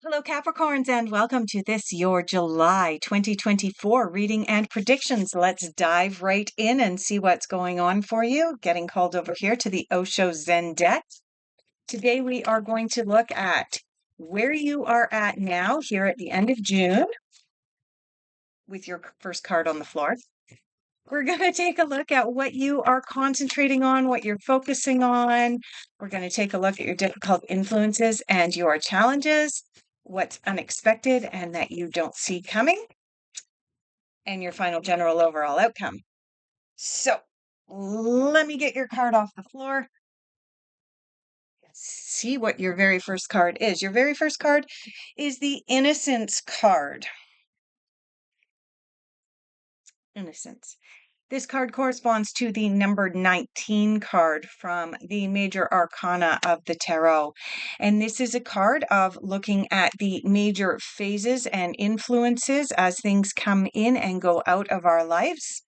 Hello, Capricorns, and welcome to this, your July 2024 reading and predictions. Let's dive right in and see what's going on for you. Getting called over here to the Osho Zen deck. Today, we are going to look at where you are at now here at the end of June with your first card on the floor. We're going to take a look at what you are concentrating on, what you're focusing on. We're going to take a look at your difficult influences and your challenges, what's unexpected and that you don't see coming, and your final general overall outcome. So let me get your card off the floor. See what your very first card is. Your very first card is the Innocence card. Innocence. This card corresponds to the number 19 card from the major arcana of the tarot. And this is a card of looking at the major phases and influences as things come in and go out of our lives.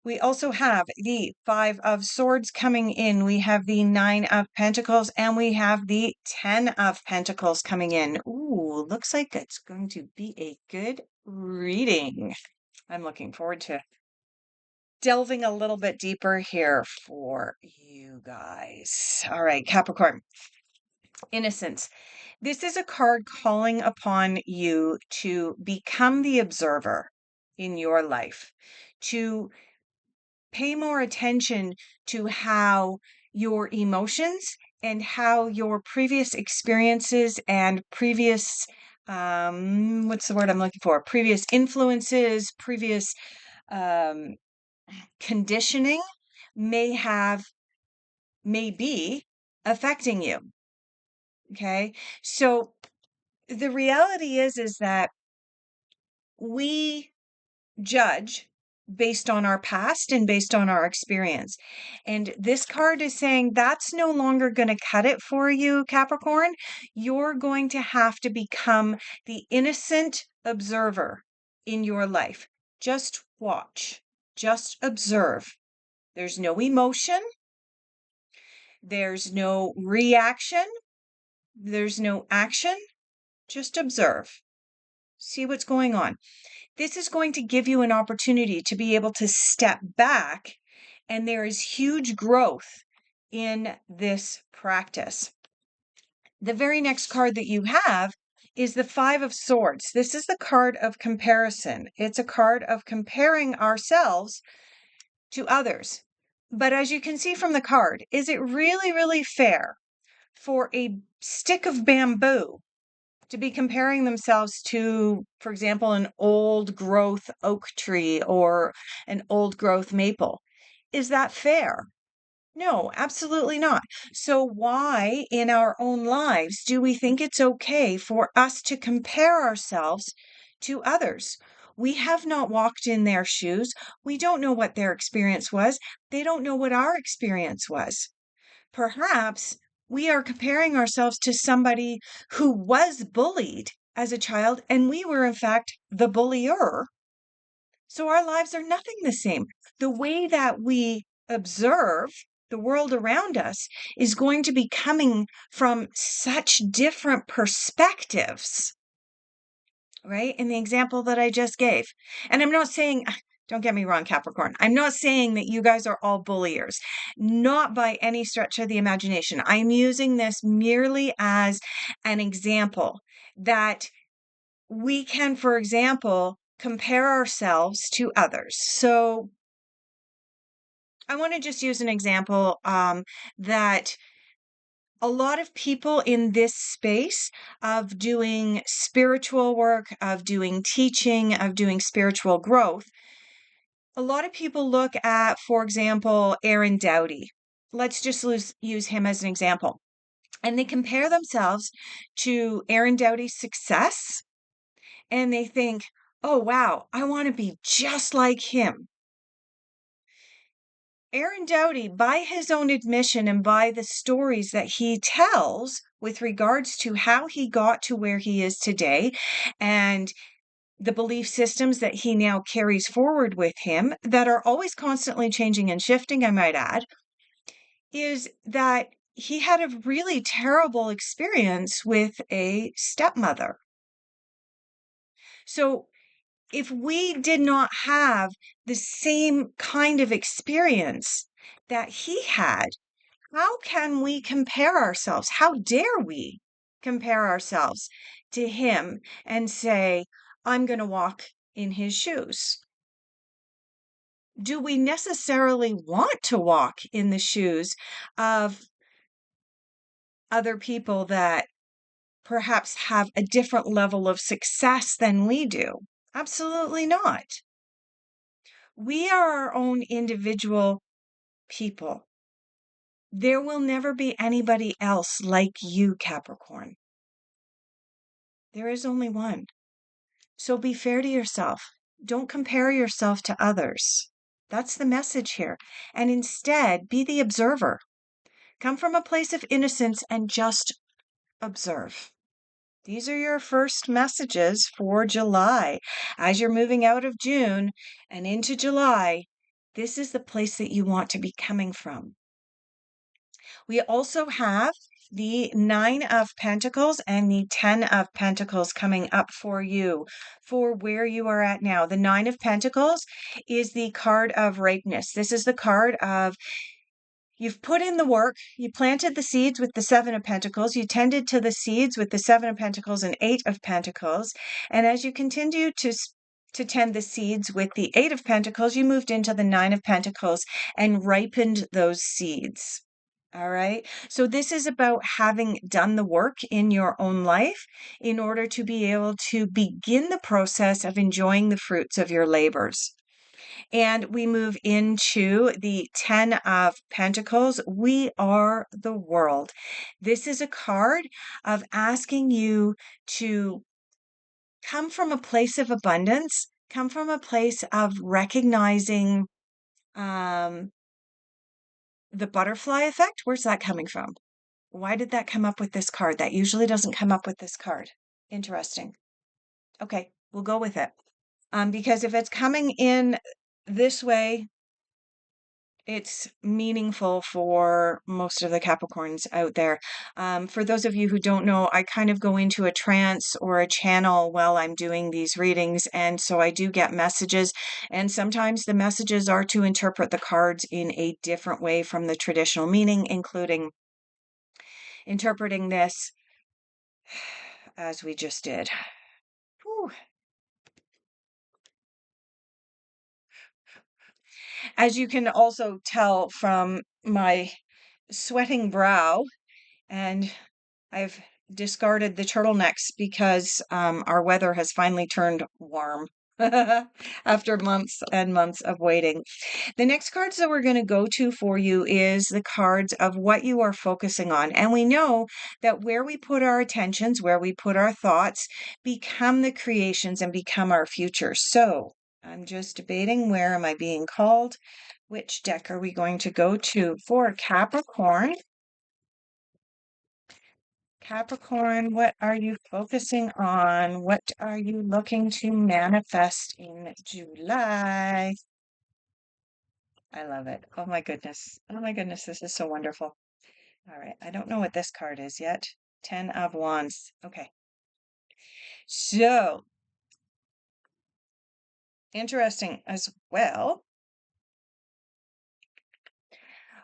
We also have the Five of Swords coming in. We have the Nine of Pentacles, and we have the 10 of Pentacles coming in. Ooh, looks like it's going to be a good reading. I'm looking forward to delving a little bit deeper here for you guys. All right, Capricorn. Innocence. This is a card calling upon you to become the observer in your life, to pay more attention to how your emotions and how your previous experiences and previous what's the word I'm looking for? Previous influences, previous conditioning may be affecting you. Okay. So the reality is that we judge based on our past and based on our experience. And this card is saying that's no longer going to cut it for you, Capricorn. You're going to have to become the innocent observer in your life. Just watch, just observe. There's no emotion. There's no reaction. There's no action. Just observe. See what's going on. This is going to give you an opportunity to be able to step back, and there is huge growth in this practice. The very next card that you have is the Five of Swords. This is the card of comparison. It's a card of comparing ourselves to others. But as you can see from the card, is it really, really fair for a stick of bamboo to be comparing themselves to, for example, an old growth oak tree or an old growth maple? Is that fair? No, absolutely not. So why in our own lives do we think it's okay for us to compare ourselves to others? We have not walked in their shoes. We don't know what their experience was. They don't know what our experience was. Perhaps we are comparing ourselves to somebody who was bullied as a child, and we were, in fact, the bullier. So our lives are nothing the same. The way that we observe the world around us is going to be coming from such different perspectives, right? In the example that I just gave. And I'm not saying, don't get me wrong, Capricorn, I'm not saying that you guys are all bulliers, not by any stretch of the imagination. I'm using this merely as an example that we can, for example, compare ourselves to others. So I want to just use an example that a lot of people in this space of doing spiritual work, of doing teaching, of doing spiritual growth, a lot of people look at, for example, Aaron Doughty. Let's just use him as an example. And they compare themselves to Aaron Doughty's success, and they think, oh, wow, I want to be just like him. Aaron Doughty, by his own admission and by the stories that he tells with regards to how he got to where he is today and the belief systems that he now carries forward with him that are always constantly changing and shifting, I might add, is that he had a really terrible experience with a stepmother. So if we did not have the same kind of experience that he had, how can we compare ourselves? How dare we compare ourselves to him and say, I'm going to walk in his shoes? Do we necessarily want to walk in the shoes of other people that perhaps have a different level of success than we do? Absolutely not. We are our own individual people. There will never be anybody else like you, Capricorn. There is only one. So be fair to yourself. Don't compare yourself to others. That's the message here. And instead, be the observer. Come from a place of innocence and just observe. These are your first messages for July. As you're moving out of June and into July, this is the place that you want to be coming from. We also have the Nine of Pentacles and the Ten of Pentacles coming up for you for where you are at now. The Nine of Pentacles is the card of ripeness. This is the card of you've put in the work, you planted the seeds with the Seven of Pentacles, you tended to the seeds with the Seven of Pentacles and Eight of Pentacles, and as you continue to tend the seeds with the Eight of Pentacles, you moved into the Nine of Pentacles and ripened those seeds. All right. So this is about having done the work in your own life in order to be able to begin the process of enjoying the fruits of your labors. And we move into the Ten of Pentacles. We are the world. This is a card of asking you to come from a place of abundance, come from a place of recognizing the butterfly effect. Where's that coming from? Why did that come up with this card? That usually doesn't come up with this card. Interesting. Okay, we'll go with it. Because if it's coming in this way, it's meaningful for most of the Capricorns out there. For those of you who don't know, I kind of go into a trance or a channel while I'm doing these readings. And so I do get messages. And sometimes the messages are to interpret the cards in a different way from the traditional meaning, including interpreting this as we just did. Whew. As you can also tell from my sweating brow, and I've discarded the turtlenecks because our weather has finally turned warm after months and months of waiting. The next cards that we're going to go to for you is the cards of what you are focusing on. And we know that where we put our attentions, where we put our thoughts, become the creations and become our future. So I'm just debating, where am I being called? Which deck are we going to go to for Capricorn? Capricorn, what are you focusing on? What are you looking to manifest in July? I love it. Oh my goodness. Oh my goodness, this is so wonderful. All right, I don't know what this card is yet. 10 of Wands. Okay. So, interesting as well.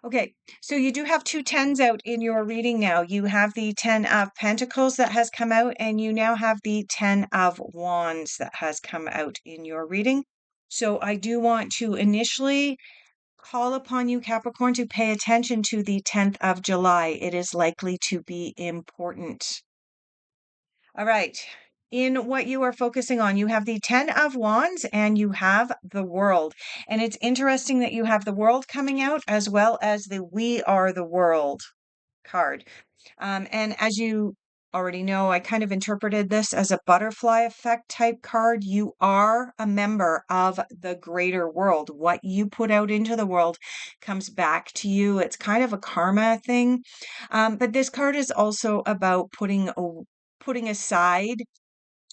Okay, so you do have two tens out in your reading now. You have the 10 of Pentacles that has come out, and you now have the 10 of Wands that has come out in your reading. So I do want to initially call upon you, Capricorn, to pay attention to the 10th of July. It is likely to be important. All right. In what you are focusing on, you have the 10 of Wands and you have the World. And it's interesting that you have the World coming out as well as the We Are the World card. And as you already know, I kind of interpreted this as a butterfly effect type card. You are a member of the greater world. What you put out into the world comes back to you. It's kind of a karma thing. But this card is also about putting aside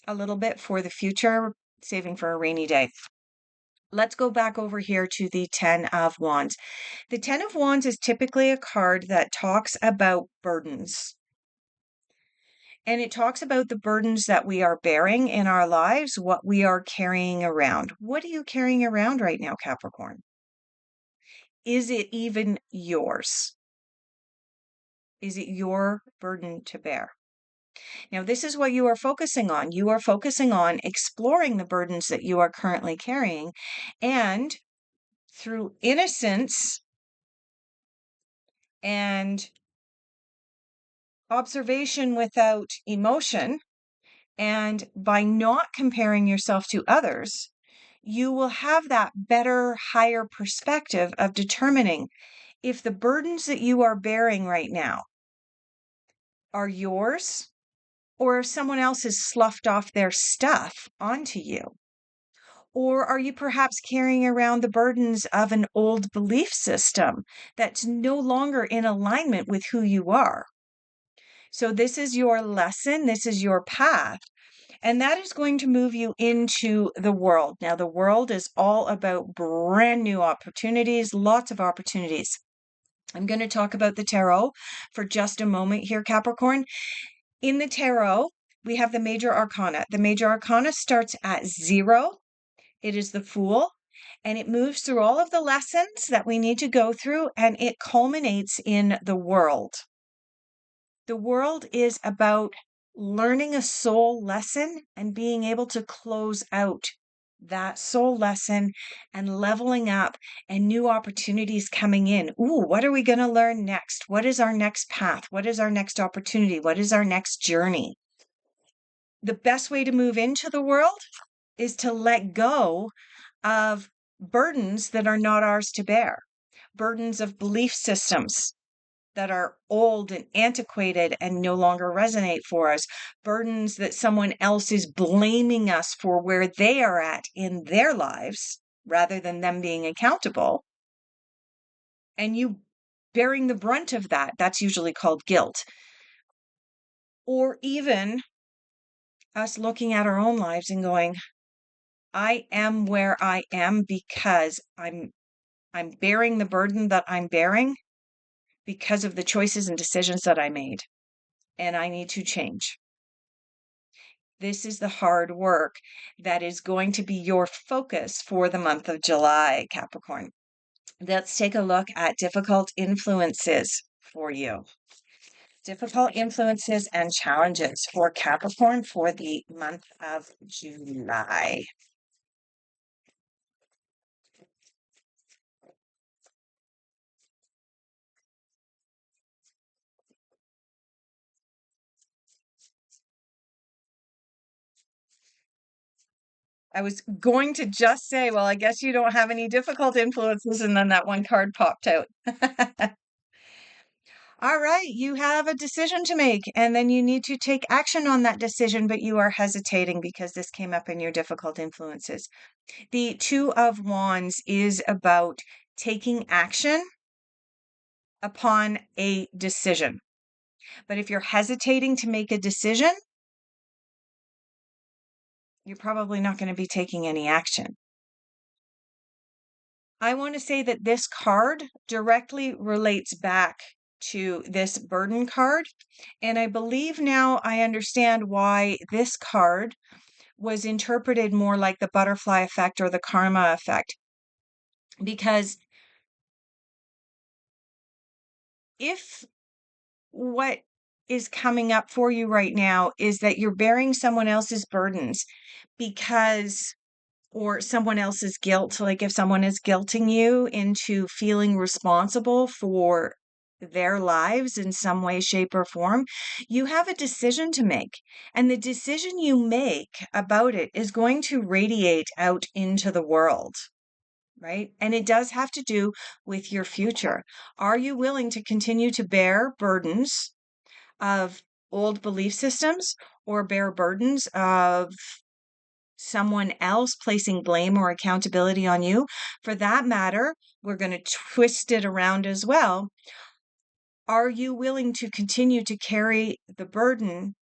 a little bit for the future, saving for a rainy day. Let's go back over here to the Ten of Wands. The Ten of Wands is typically a card that talks about burdens. And it talks about the burdens that we are bearing in our lives, what we are carrying around. What are you carrying around right now, Capricorn? Is it even yours? Is it your burden to bear? Now, this is what you are focusing on. You are focusing on exploring the burdens that you are currently carrying, and through innocence and observation without emotion, and by not comparing yourself to others, you will have that better, higher perspective of determining if the burdens that you are bearing right now are yours, or if someone else has sloughed off their stuff onto you. Or are you perhaps carrying around the burdens of an old belief system that's no longer in alignment with who you are? So, this is your lesson, this is your path, and that is going to move you into the world. Now, the world is all about brand new opportunities, lots of opportunities. I'm going to talk about the tarot for just a moment here, Capricorn. In the tarot, we have the major arcana. The major arcana starts at 0. It is the Fool, and it moves through all of the lessons that we need to go through, and it culminates in the world. The world is about learning a soul lesson and being able to close out that soul lesson and leveling up and new opportunities coming in. Ooh, what are we going to learn next? What is our next path? What is our next opportunity? What is our next journey? The best way to move into the world is to let go of burdens that are not ours to bear, burdens of belief systems that are old and antiquated and no longer resonate for us, burdens that someone else is blaming us for where they are at in their lives rather than them being accountable. And you bearing the brunt of that, that's usually called guilt. Or even us looking at our own lives and going, I am where I am because I'm bearing the burden that I'm bearing because of the choices and decisions that I made, and I need to change. This is the hard work that is going to be your focus for the month of July, Capricorn. Let's take a look at difficult influences for you. Difficult influences and challenges for Capricorn for the month of July. I was going to just say, well, I guess you don't have any difficult influences, and then that one card popped out. All right, you have a decision to make, and then you need to take action on that decision, but you are hesitating because this came up in your difficult influences. The Two of Wands is about taking action upon a decision. But if you're hesitating to make a decision, you're probably not going to be taking any action. I want to say that this card directly relates back to this burden card. And I believe now I understand why this card was interpreted more like the butterfly effect or the karma effect. Because if what is coming up for you right now is that you're bearing someone else's burdens because or someone else's guilt, like if someone is guilting you into feeling responsible for their lives in some way, shape, or form, you have a decision to make. And the decision you make about it is going to radiate out into the world, right? And it does have to do with your future. Are you willing to continue to bear burdens of old belief systems or bear burdens of someone else placing blame or accountability on you? For that matter, we're going to twist it around as well. Are you willing to continue to carry the burden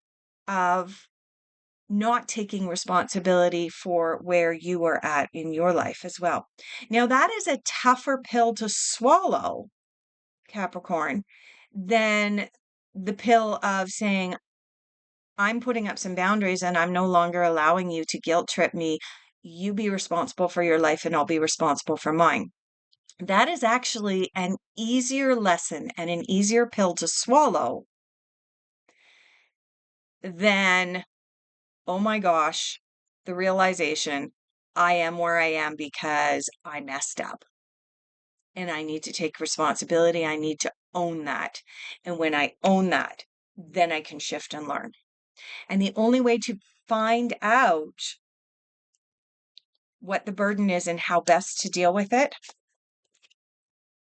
of not taking responsibility for where you are at in your life as well. Now, that is a tougher pill to swallow, Capricorn, than the pill of saying, I'm putting up some boundaries and I'm no longer allowing you to guilt trip me. You be responsible for your life and I'll be responsible for mine. That is actually an easier lesson and an easier pill to swallow than, oh my gosh, the realization I am where I am because I messed up and I need to take responsibility. I need to own that. And when I own that, then I can shift and learn. And the only way to find out what the burden is and how best to deal with it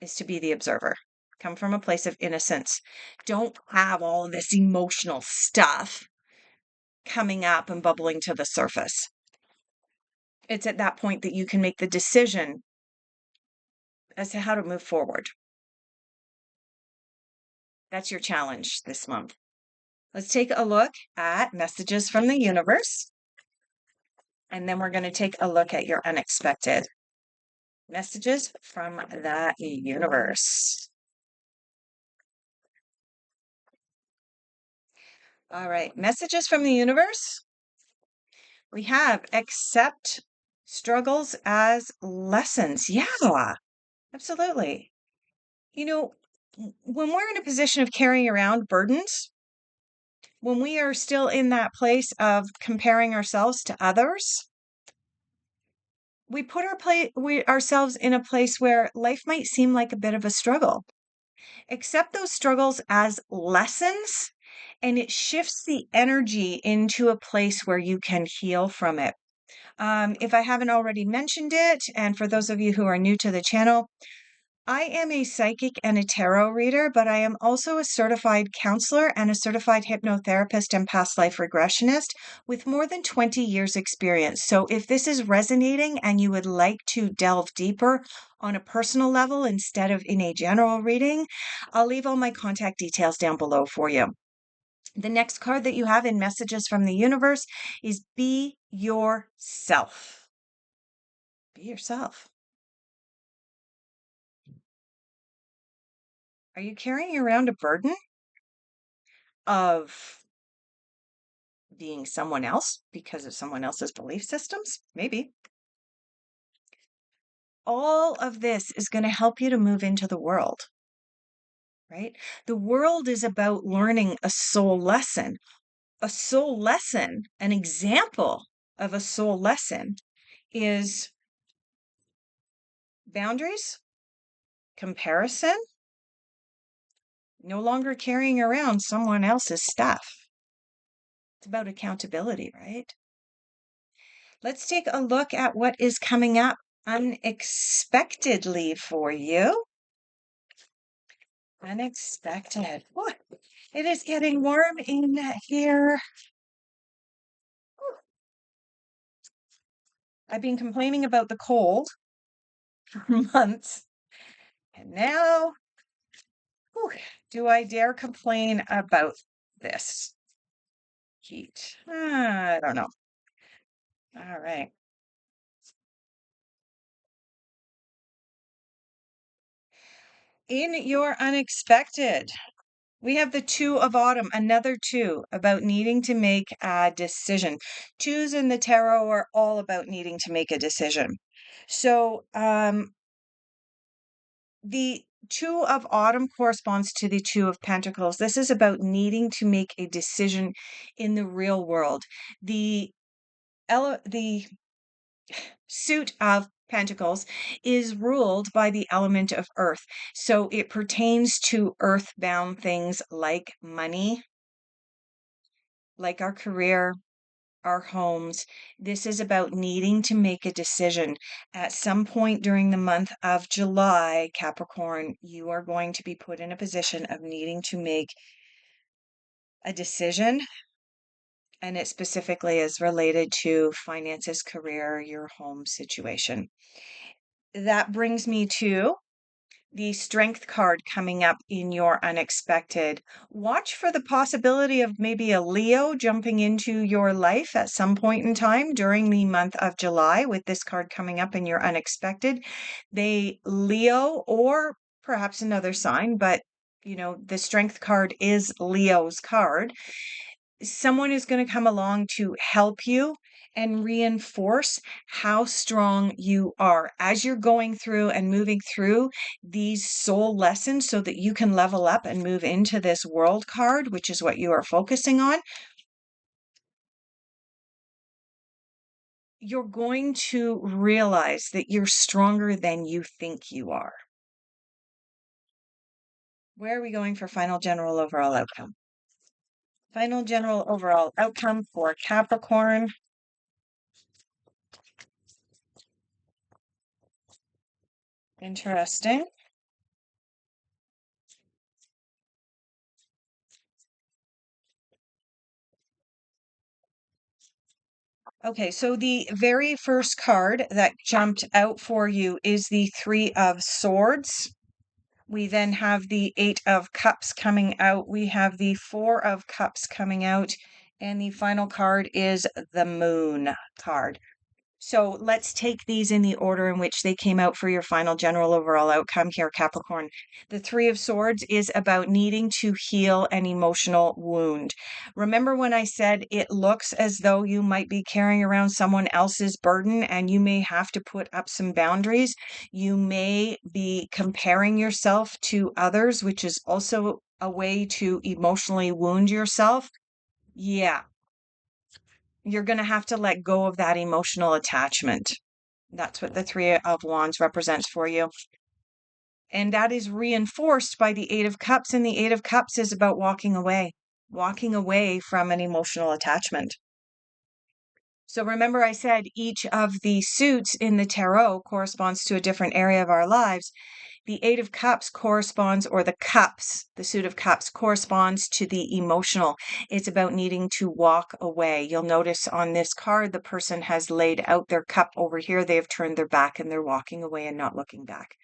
is to be the observer. Come from a place of innocence. Don't have all of this emotional stuff coming up and bubbling to the surface. It's at that point that you can make the decision as to how to move forward. That's your challenge this month. Let's take a look at messages from the universe. And then we're going to take a look at your unexpected messages from the universe. All right, messages from the universe. We have accept struggles as lessons. Yeah, absolutely. You know, when we're in a position of carrying around burdens, when we are still in that place of comparing ourselves to others, we put ourselves in a place where life might seem like a bit of a struggle. Accept those struggles as lessons, and it shifts the energy into a place where you can heal from it. If I haven't already mentioned it, and for those of you who are new to the channel, I am a psychic and a tarot reader, but I am also a certified counselor and a certified hypnotherapist and past life regressionist with more than 20 years experience. So if this is resonating and you would like to delve deeper on a personal level instead of in a general reading, I'll leave all my contact details down below for you. The next card that you have in messages from the universe is be yourself. Be yourself. Are you carrying around a burden of being someone else because of someone else's belief systems? Maybe. All of this is going to help you to move into the world, right? The world is about learning a soul lesson. A soul lesson, an example of a soul lesson is boundaries, comparison, no longer carrying around someone else's stuff. It's about accountability, right? Let's take a look at what is coming up unexpectedly for you. Unexpected. Ooh, it is getting warm in here. Ooh. I've been complaining about the cold for months. And now, ooh, do I dare complain about this heat? I don't know. All right. In your unexpected, we have the Two of Autumn, another two about needing to make a decision. Twos in the tarot are all about needing to make a decision. So, the Two of Autumn corresponds to the Two of Pentacles. This is about needing to make a decision in the real world. The suit of Pentacles is ruled by the element of earth. So it pertains to earthbound things like money, like our career, our homes. This is about needing to make a decision. At some point during the month of July, Capricorn, you are going to be put in a position of needing to make a decision. And it specifically is related to finances, career, your home situation. That brings me to The Strength card coming up in your unexpected. Watch for the possibility of maybe a Leo jumping into your life at some point in time during the month of July with this card coming up in your unexpected. They Leo or perhaps another sign, but the Strength card is Leo's card. Someone is going to come along to help you and reinforce how strong you are as you're going through and moving through these soul lessons so that you can level up and move into this world card, which is what you are focusing on. You're going to realize that you're stronger than you think you are. Where are we going for final general overall outcome? Final general overall outcome for Capricorn. Interesting. Okay, so the very first card that jumped out for you is the Three of Swords. We then have the Eight of Cups coming out. We have the Four of Cups coming out. And the final card is the Moon card. So let's take these in the order in which they came out for your final general overall outcome here, Capricorn. The Three of Swords is about needing to heal an emotional wound. Remember when I said it looks as though you might be carrying around someone else's burden and you may have to put up some boundaries? You may be comparing yourself to others, which is also a way to emotionally wound yourself. Yeah, you're going to have to let go of that emotional attachment. That's what the Three of Wands represents for you. And that is reinforced by the Eight of Cups. And the Eight of Cups is about walking away from an emotional attachment. So remember, I said each of the suits in the tarot corresponds to a different area of our lives. The Eight of Cups corresponds, or the cups, the suit of cups corresponds to the emotional. It's about needing to walk away. You'll notice on this card, the person has laid out their cup over here. They have turned their back and they're walking away and not looking back.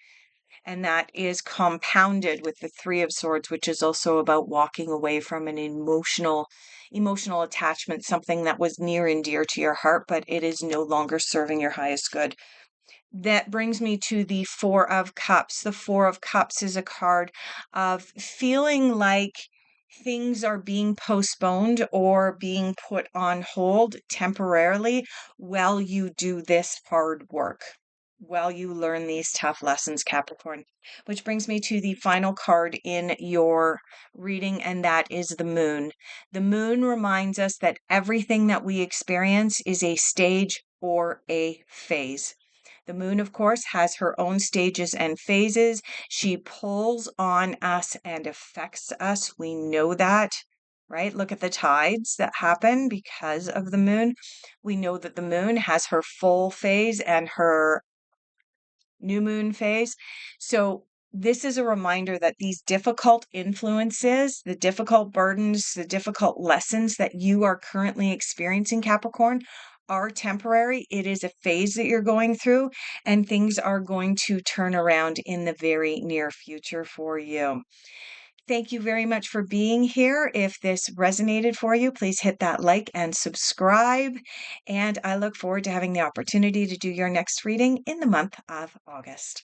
And that is compounded with the Three of Swords, which is also about walking away from an emotional attachment, something that was near and dear to your heart, but it is no longer serving your highest good. That brings me to the Four of Cups. The Four of Cups is a card of feeling like things are being postponed or being put on hold temporarily while you do this hard work, while you learn these tough lessons, Capricorn. Which brings me to the final card in your reading, and that is the Moon. The Moon reminds us that everything that we experience is a stage or a phase. The Moon, of course, has her own stages and phases. She pulls on us and affects us. We know that, right? Look at the tides that happen because of the Moon. We know that the Moon has her full phase and her new moon phase. So this is a reminder that these difficult influences, the difficult burdens, the difficult lessons that you are currently experiencing, Capricorn, are temporary. It is a phase that you're going through, and things are going to turn around in the very near future for you. Thank you very much for being here. If this resonated for you, please hit that like and subscribe. And I look forward to having the opportunity to do your next reading in the month of August.